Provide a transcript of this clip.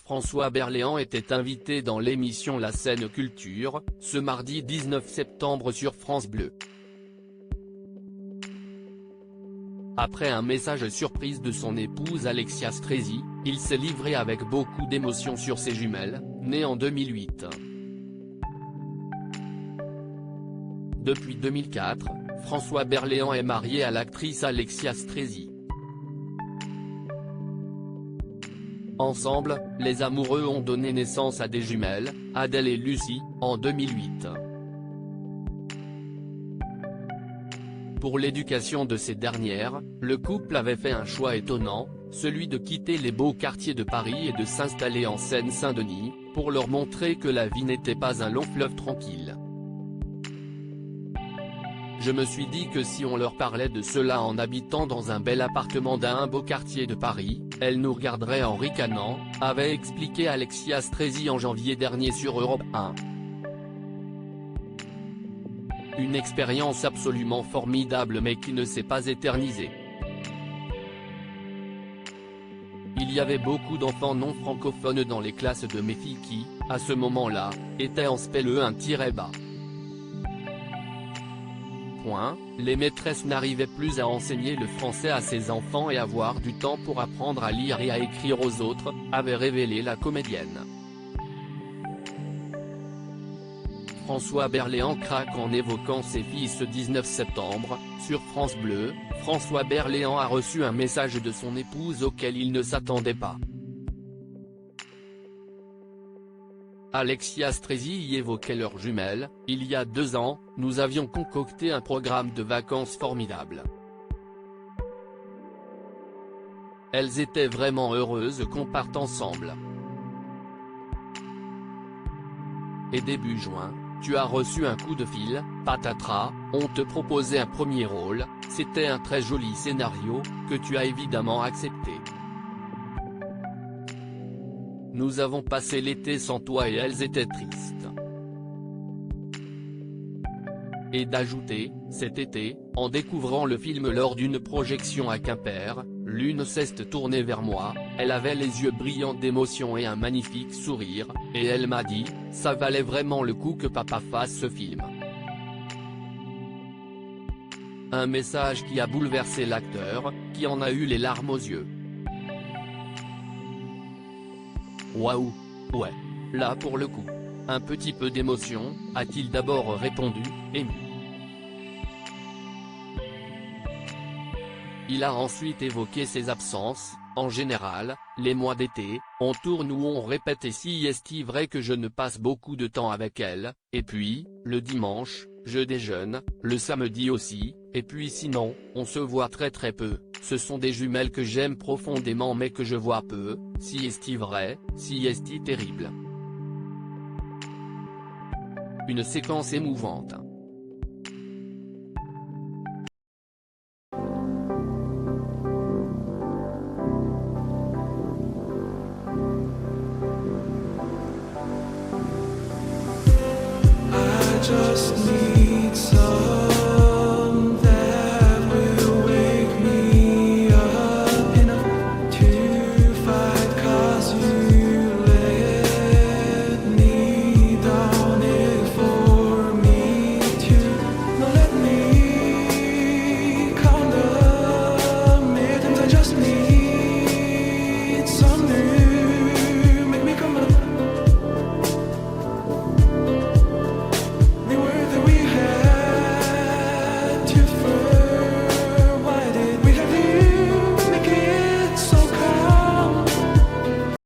François Berléand était invité dans l'émission La Scène Culture, ce mardi 19 septembre sur France Bleu. Après un message surprise de son épouse Alexia Stresi, il s'est livré avec beaucoup d'émotion sur ses jumelles, nées en 2008. Depuis 2004, François Berléand est marié à l'actrice Alexia Stresi. Ensemble, les amoureux ont donné naissance à des jumelles, Adèle et Lucie, en 2008. Pour l'éducation de ces dernières, le couple avait fait un choix étonnant, celui de quitter les beaux quartiers de Paris et de s'installer en Seine-Saint-Denis, pour leur montrer que la vie n'était pas un long fleuve tranquille. Je me suis dit que si on leur parlait de cela en habitant dans un bel appartement d'un beau quartier de Paris, elles nous regarderaient en ricanant, avait expliqué Alexia Stresi en janvier dernier sur Europe 1. Une expérience absolument formidable mais qui ne s'est pas éternisée. Il y avait beaucoup d'enfants non francophones dans les classes de mes filles qui, à ce moment-là, étaient en SPLE 1-bas. Les maîtresses n'arrivaient plus à enseigner le français à ses enfants et avoir du temps pour apprendre à lire et à écrire aux autres, avait révélé la comédienne. François Berléand craque en évoquant ses filles ce 19 septembre, sur France Bleu. François Berléand a reçu un message de son épouse auquel il ne s'attendait pas. Alexia Stresi y évoquait leurs jumelles. Il y a 2 ans, nous avions concocté un programme de vacances formidable. Elles étaient vraiment heureuses qu'on parte ensemble. Et début juin, tu as reçu un coup de fil, patatras, on te proposait un premier rôle, c'était un très joli scénario, que tu as évidemment accepté. Nous avons passé l'été sans toi et elles étaient tristes. Et d'ajouter, cet été, en découvrant le film lors d'une projection à Quimper, l'une s'est tournée vers moi, elle avait les yeux brillants d'émotion et un magnifique sourire, et elle m'a dit, ça valait vraiment le coup que papa fasse ce film. Un message qui a bouleversé l'acteur, qui en a eu les larmes aux yeux. Waouh, ouais. Là pour le coup. Un petit peu d'émotion, a-t-il d'abord répondu, ému. Il a ensuite évoqué ses absences. En général, les mois d'été, on tourne ou on répète et si est-il vrai que je ne passe beaucoup de temps avec elle, et puis, le dimanche, je déjeune, le samedi aussi, et puis sinon, on se voit très peu, ce sont des jumelles que j'aime profondément mais que je vois peu, si est-il vrai, si est-il terrible. Une séquence émouvante.